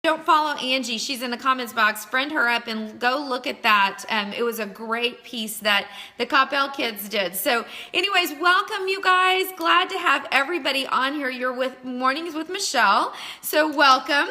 Don't follow Angie, she's in the comments box. Friend her up and go look at that. It was a great piece that the Coppell kids did. So anyways, welcome you guys. Glad to have everybody on here. You're with Mornings with Michelle. So welcome.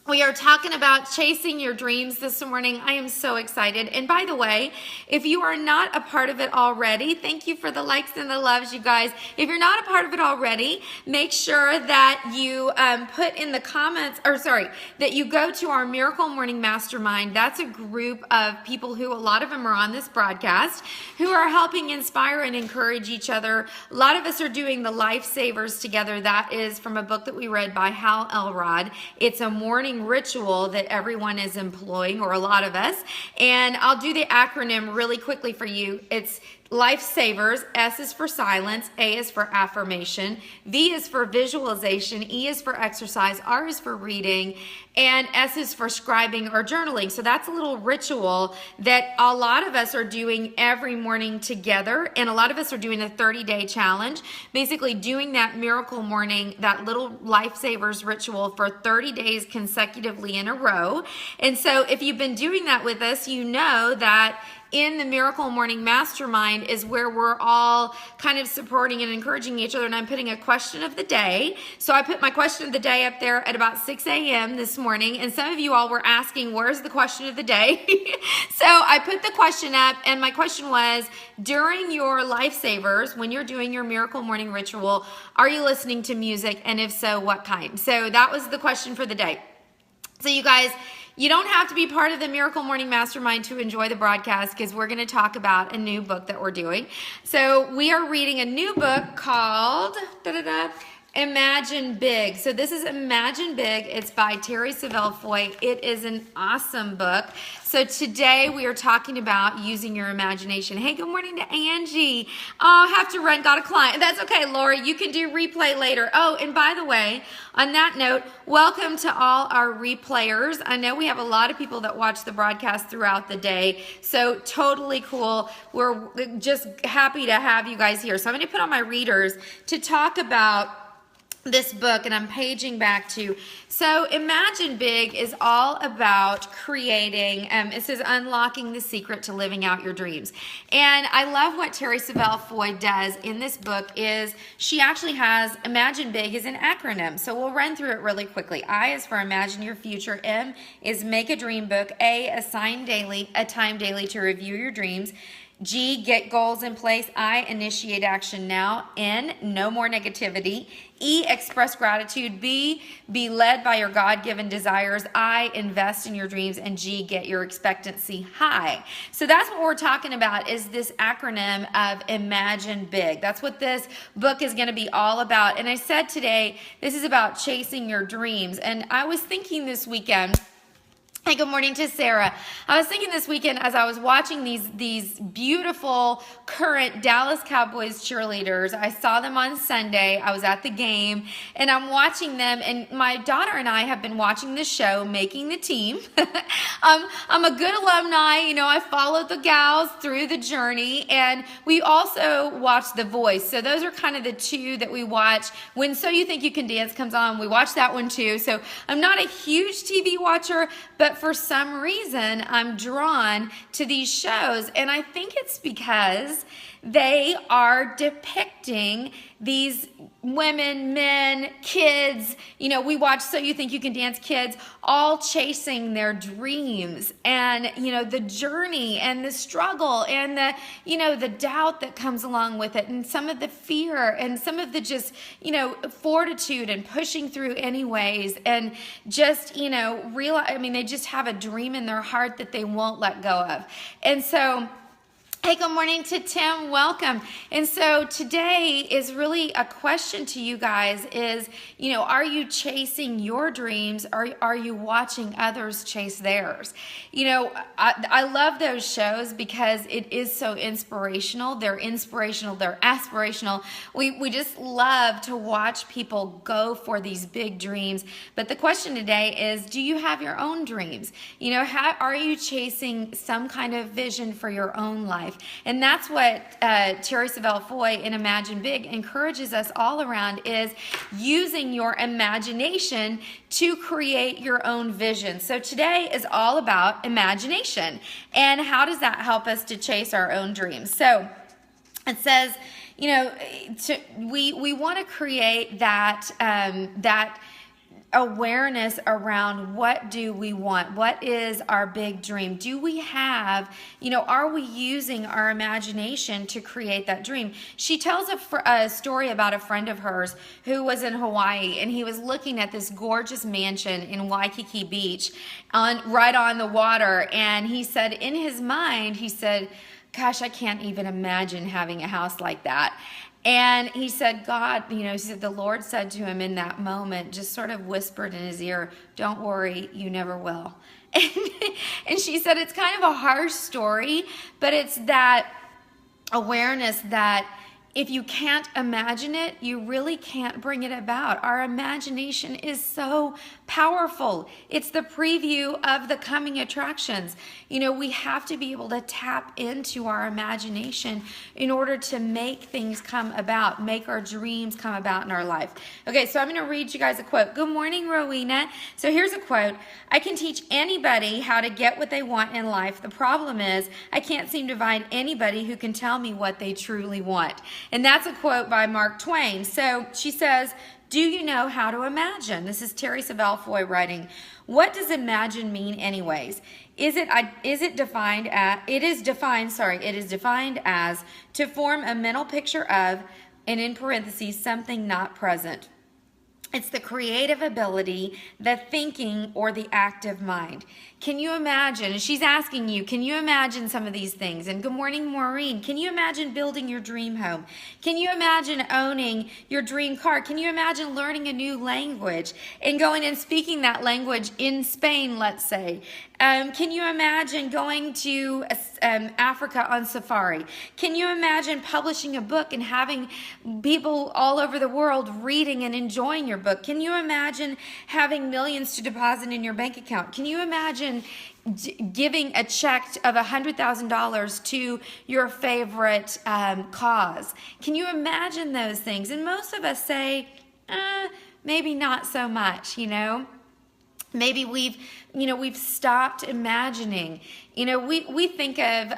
We are talking about chasing your dreams this morning. I am so excited. And by the way, if you are not a part of it already, thank you for the likes and the loves, you guys. If you're not a part of it already, make sure that you put in the comments, that you go to our Miracle Morning Mastermind. That's a group of people who, a lot of them are on this broadcast, who are helping inspire and encourage each other. A lot of us are doing the Lifesavers together. That is from a book that we read by Hal Elrod. It's a morning ritual that everyone is employing, or a lot of us. And I'll do the acronym really quickly for you. It's Lifesavers. S is for silence, A is for affirmation, V is for visualization, E is for exercise, R is for reading, and S is for scribing or journaling. So that's a little ritual that a lot of us are doing every morning together, and a lot of us are doing a 30-day challenge, basically doing that miracle morning, that little Lifesavers ritual for 30 days consecutively in a row. And so if you've been doing that with us, you know that in the Miracle Morning Mastermind is where we're all kind of supporting and encouraging each other, and I'm putting a question of the day. So I put my question of the day up there at about 6 a.m. this morning, and some of you all were asking, where's the question of the day? So I put the question up, and my question was, during your Lifesavers, when you're doing your Miracle Morning Ritual, are you listening to music, and if so, what kind? So that was the question for the day. So you guys, you don't have to be part of the Miracle Morning Mastermind to enjoy the broadcast, because we're going to talk about a new book that we're doing. So we are reading a new book called Imagine Big. So this is Imagine Big. It's by Terry Savelle Foy. It is an awesome book. So today we are talking about using your imagination. Hey, good morning to Angie. Oh, I have to run, got a client. That's okay, Lori. You can do replay later. Oh, and by the way, on that note, welcome to all our replayers. I know we have a lot of people that watch the broadcast throughout the day. So totally cool. We're just happy to have you guys here. So I'm going to put on my readers to talk about this book, and I'm paging back to, so Imagine Big is all about creating, it says unlocking the secret to living out your dreams. And I love what Terry Savelle Foy does in this book is she actually has, Imagine Big is an acronym. So we'll run through it really quickly. I is for imagine your future. M is make a dream book. A, assign a time daily to review your dreams. G, get goals in place. I, initiate action now. N, no more negativity. E, express gratitude. B, be led by your God-given desires. I, invest in your dreams. And G, get your expectancy high. So that's what we're talking about, is this acronym of Imagine Big. That's what this book is going to be all about. And I said today, this is about chasing your dreams. And I was thinking this weekend, hey, good morning to Sarah. I was thinking this weekend as I was watching these beautiful current Dallas Cowboys cheerleaders. I saw them on Sunday. I was at the game, and I'm watching them, and my daughter and I have been watching the show, Making the Team. I'm a good alumni. You know, I followed the gals through the journey, and we also watch The Voice. So those are kind of the two that we watch. When So You Think You Can Dance comes on, we watch that one too. So I'm not a huge TV watcher, but for some reason, I'm drawn to these shows, and I think it's because they are depicting these women, men, kids. You know, we watch So You Think You Can Dance, kids all chasing their dreams, and, you know, the journey and the struggle and the, you know, the doubt that comes along with it, and some of the fear and some of the just, you know, fortitude and pushing through anyways, and just, you know, they just have a dream in their heart that they won't let go of. And so, hey, good morning to Tim. Welcome. And so today is really a question to you guys is, you know, are you chasing your dreams, or are you watching others chase theirs? You know, I love those shows because it is so inspirational. They're inspirational. They're aspirational. We just love to watch people go for these big dreams. But the question today is, do you have your own dreams? You know, are you chasing some kind of vision for your own life? life. And that's what Terry Savelle Foy in Imagine Big encourages us all around, is using your imagination to create your own vision. So today is all about imagination. And how does that help us to chase our own dreams? So it says, you know, we want to create that that awareness around what do we want? What is our big dream? Do we have, you know, are we using our imagination to create that dream? She tells a story about a friend of hers who was in Hawaii, and he was looking at this gorgeous mansion in Waikiki Beach right on the water. And he said, in his mind, he said, gosh, I can't even imagine having a house like that. And he said, God, you know, he said the Lord said to him in that moment, just sort of whispered in his ear, don't worry, you never will. And she said it's kind of a harsh story, but it's that awareness that if you can't imagine it, you really can't bring it about. Our imagination is so powerful. It's the preview of the coming attractions. You know, we have to be able to tap into our imagination in order to make things come about, make our dreams come about in our life. Okay, so I'm going to read you guys a quote. Good morning, Rowena. So here's a quote. I can teach anybody how to get what they want in life. The problem is I can't seem to find anybody who can tell me what they truly want. And that's a quote by Mark Twain. So she says, do you know how to imagine? This is Terry Savelle Foy writing. What does imagine mean anyways? It is defined as to form a mental picture of, and in parentheses, something not present. It's the creative ability, the thinking, or the active mind. Can you imagine? And she's asking you, can you imagine some of these things? And good morning, Maureen. Can you imagine building your dream home? Can you imagine owning your dream car? Can you imagine learning a new language and going and speaking that language in Spain, let's say? Can you imagine going to Africa on safari? Can you imagine publishing a book and having people all over the world reading and enjoying your book? Can you imagine having millions to deposit in your bank account? Can you imagine giving a check of $100,000 to your favorite cause? Can you imagine those things? And most of us say, maybe not so much, you know. Maybe we've stopped imagining. You know, we think of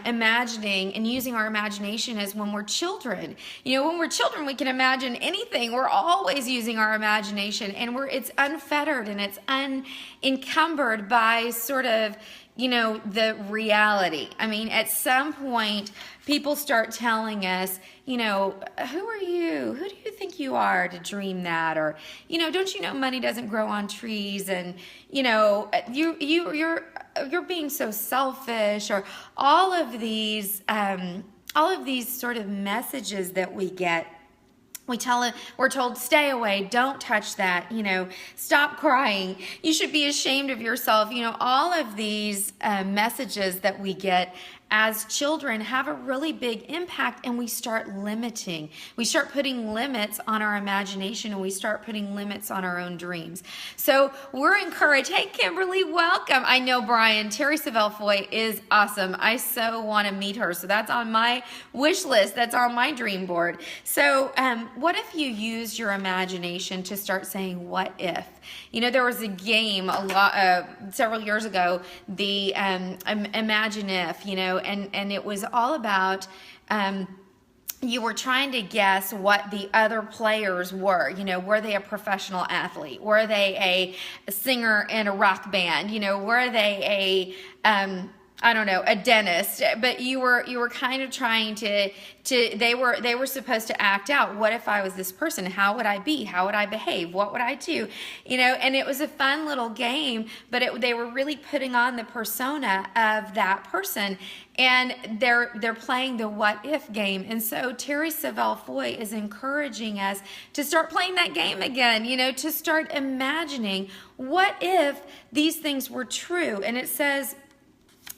imagining and using our imagination as when we're children. You know, when we're children, we can imagine anything. We're always using our imagination, and it's unfettered and it's unencumbered by sort of, you know, the reality. I mean, at some point, people start telling us, you know, who are you? Who do you think you are to dream that? Or, you know, don't you know money doesn't grow on trees? And, you know, you're being so selfish, or all of these sort of messages that we get. We're told, stay away, don't touch that, you know, stop crying, you should be ashamed of yourself. You know, all of these messages that we get as children have a really big impact, and we start limiting. We start putting limits on our imagination, and we start putting limits on our own dreams. So we're encouraged. Hey, Kimberly, welcome. I know Brian. Terry Savelle Foy is awesome. I so want to meet her. So that's on my wish list. That's on my dream board. So what if you use your imagination to start saying, what if? You know, there was a game several years ago, the Imagine If, you know, and it was all about you were trying to guess what the other players were. You know, were they a professional athlete? Were they a singer in a rock band? You know, were they I don't know, a dentist? But you were kind of trying to they were supposed to act out, what if I was this person? How would I be? How would I behave? What would I do? You know, and it was a fun little game, but they were really putting on the persona of that person, and they're playing the what if game. And so Terry Savelle Foy is encouraging us to start playing that game again, you know, to start imagining, what if these things were true? And it says,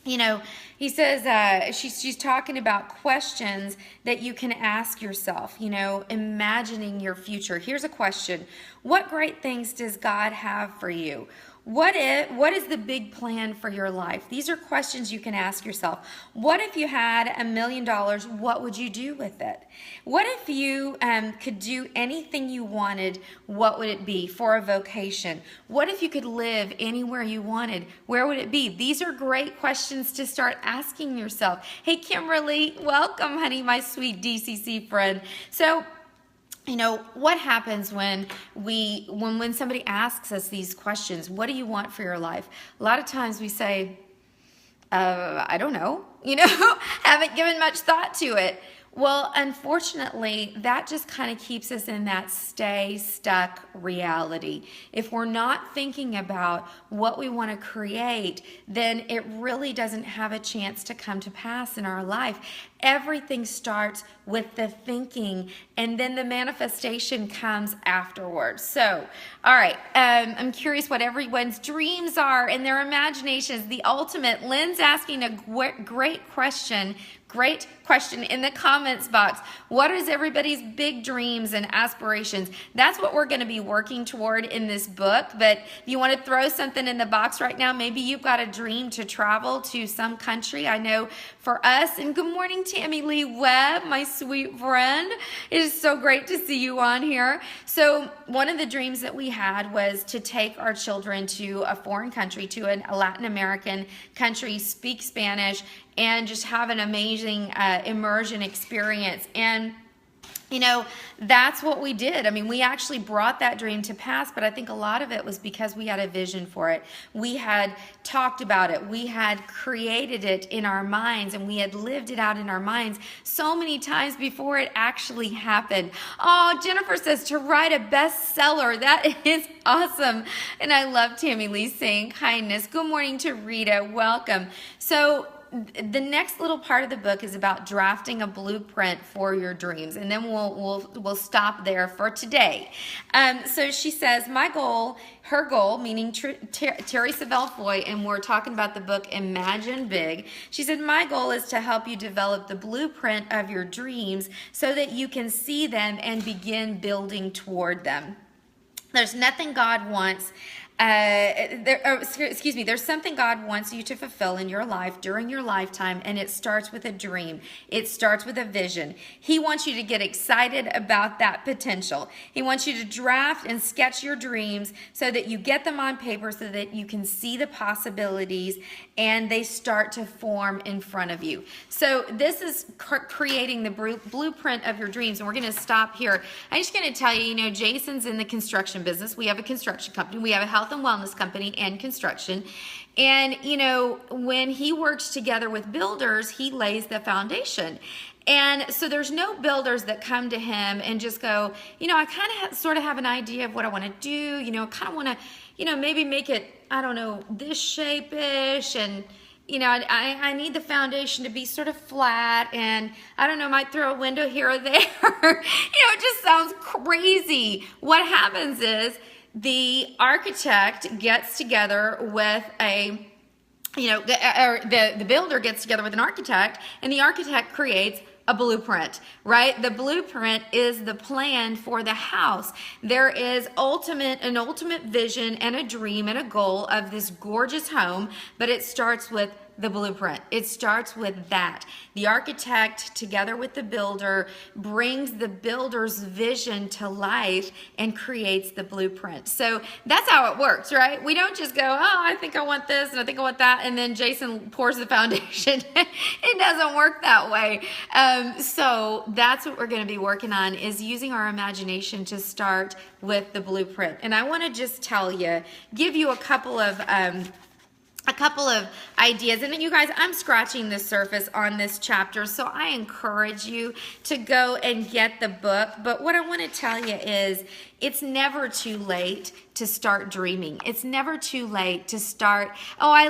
you know, he says, she's talking about questions that you can ask yourself, you know, imagining your future. Here's a question. What great things does God have for you? What is the big plan for your life? These are questions you can ask yourself. What if you had $1 million? What would you do with it? What if you could do anything you wanted? What would it be for a vocation? What if you could live anywhere you wanted? Where would it be? These are great questions to start asking yourself. Hey, Kimberly, welcome, honey, my sweet DCC friend. So, you know, what happens when somebody asks us these questions? What do you want for your life? A lot of times we say, I don't know, haven't given much thought to it. Well, unfortunately, that just kind of keeps us in that stay stuck reality. If we're not thinking about what we want to create, then it really doesn't have a chance to come to pass in our life. Everything starts with the thinking, and then the manifestation comes afterwards. So, all right, I'm curious what everyone's dreams are and their imaginations. The ultimate. Lynn's asking a great question. Great question in the comments box. What is everybody's big dreams and aspirations? That's what we're going to be working toward in this book. But if you want to throw something in the box right now, maybe you've got a dream to travel to some country. I know for us, and good morning, Tammy Lee Webb, my sweet friend. It is so great to see you on here. So one of the dreams that we had was to take our children to a foreign country, to a Latin American country, speak Spanish, and just have an amazing immersion experience. And that's what we did. I mean, we actually brought that dream to pass, but I think a lot of it was because we had a vision for it. We had talked about it. We had created it in our minds, and we had lived it out in our minds so many times before it actually happened. Oh, Jennifer says to write a bestseller. That is awesome. And I love Tammy Lee saying kindness. Good morning to Rita. Welcome. So the next little part of the book is about drafting a blueprint for your dreams, and then we'll stop there for today. So she says, her goal, meaning Terry Savelle Foy, and we're talking about the book Imagine Big. She said, my goal is to help you develop the blueprint of your dreams so that you can see them and begin building toward them. There's nothing God wants. There's something God wants you to fulfill in your life during your lifetime, and it starts with a dream. It starts with a vision. He wants you to get excited about that potential. He wants you to draft and sketch your dreams so that you get them on paper so that you can see the possibilities and they start to form in front of you. So this is creating the blueprint of your dreams, and we're going to stop here. I'm just going to tell you, Jason's in the construction business. We have a construction company. We have a health and wellness company and construction. And, when he works together with builders, he lays the foundation. And so there's no builders that come to him and just go, I kind of sort of have an idea of what I want to do. I kind of want to, maybe make it, I don't know, this shape-ish, and I need the foundation to be sort of flat, and I don't know, might throw a window here or there. It just sounds crazy. What happens is the architect gets together with the builder gets together with an architect, and the architect creates a blueprint, right? The blueprint is the plan for the house. There is an ultimate vision and a dream and a goal of this gorgeous home, but it starts with the blueprint. It starts with that. The architect, together with the builder, brings the builder's vision to life and creates the blueprint. So that's how it works, right? We don't just go, I think I want this and I think I want that, and then Jason pours the foundation. It doesn't work that way. So that's what we're going to be working on, is using our imagination to start with the blueprint. And I want to just give you a couple of ideas. And then you guys, I'm scratching the surface on this chapter, so I encourage you to go and get the book. But what I want to tell you is it's never too late to start dreaming. It's never too late to start. Oh, I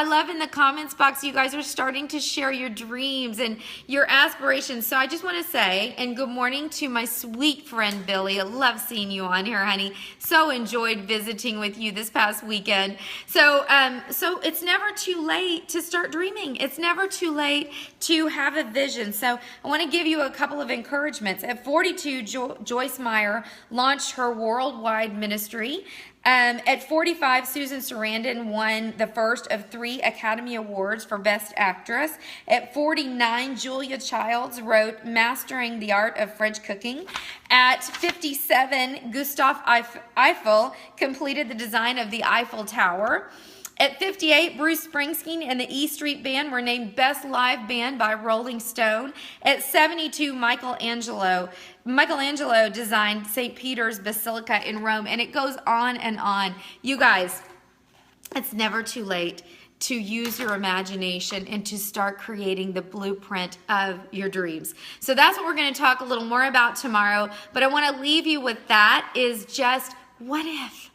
love in the comments box, you guys are starting to share your dreams and your aspirations. So I just want to say, and good morning to my sweet friend Billy. I love seeing you on here, honey. So enjoyed visiting with you this past weekend. So it's never too late to start dreaming. It's never too late to have a vision. So I want to give you a couple of encouragements. At 42, Joyce Meyer launched her worldwide ministry. At 45, Susan Sarandon won the first of 3 Academy Awards for Best Actress. At 49, Julia Childs wrote Mastering the Art of French Cooking. At 57, Gustave Eiffel completed the design of the Eiffel Tower. At 58, Bruce Springsteen and the E Street Band were named Best Live Band by Rolling Stone. At 72, Michelangelo designed St. Peter's Basilica in Rome, and it goes on and on. You guys, it's never too late to use your imagination and to start creating the blueprint of your dreams. So that's what we're going to talk a little more about tomorrow, but I want to leave you with that is just what if?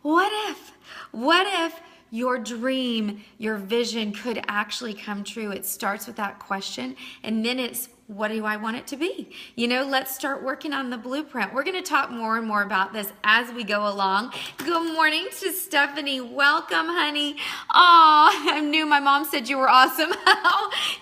What if? What if your dream, your vision could actually come true? It starts with that question, and then it's, what do I want it to be? You know, let's start working on the blueprint. We're going to talk more and more about this as we go along. Good morning to Stephanie. Welcome, honey. Oh, I knew my mom said you were awesome.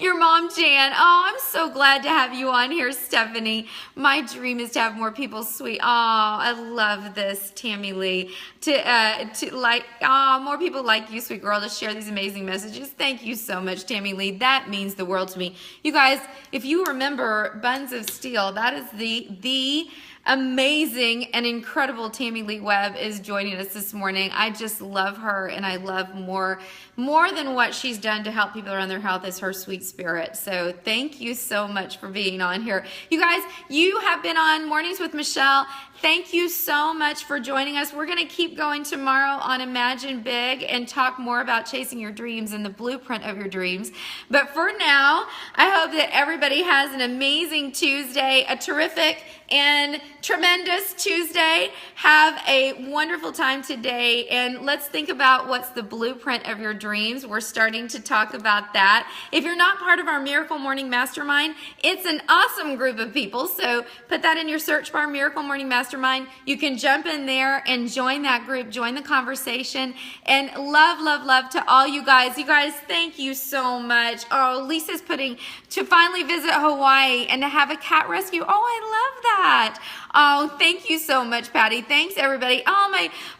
Your mom, Jan. Oh, I'm so glad to have you on here, Stephanie. My dream is to have more people sweet. Oh, I love this, Tammy Lee. More people like you, sweet girl, to share these amazing messages. Thank you so much, Tammy Lee. That means the world to me. You guys, if you remember Buns of Steel, that is the amazing and incredible Tammy Lee Webb is joining us this morning. I just love her, and I love more than what she's done to help people around their health is her sweet spirit. So thank you so much for being on here. You guys, you have been on Mornings with Michelle. Thank you so much for joining us. We're going to keep going tomorrow on Imagine Big and talk more about chasing your dreams and the blueprint of your dreams. But for now, I hope that everybody has an amazing Tuesday, a terrific and tremendous Tuesday. Have a wonderful time today, and let's think about what's the blueprint of your dreams. We're starting to talk about that. If you're not part of our Miracle Morning Mastermind, it's an awesome group of people, so put that in your search bar, Miracle Morning Mastermind. You can jump in there and join that group, join the conversation, and love, love, love to all you guys. You guys, thank you so much. Oh, Lisa's putting to finally visit Hawaii and to have a cat rescue. Oh, I love that. Oh, thank you so much, Patty. Thanks, everybody. Oh,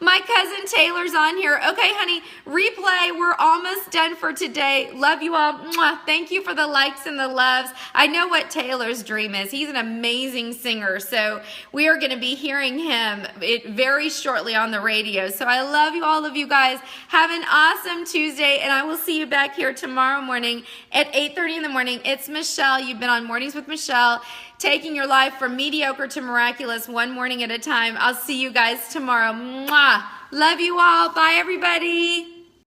my cousin Taylor's on here. Okay, honey, replay. We're almost done for today. Love you all. Mwah. Thank you for the likes and the loves. I know what Taylor's dream is. He's an amazing singer, so we are going to be hearing him very shortly on the radio. So I love you, all of you guys. Have an awesome Tuesday, and I will see you back here tomorrow morning at 8:30 in the morning. It's Michelle. You've been on Mornings with Michelle, taking your life from mediocre to miraculous, one morning at a time. I'll see you guys tomorrow. Mwah. Love you all. Bye, everybody.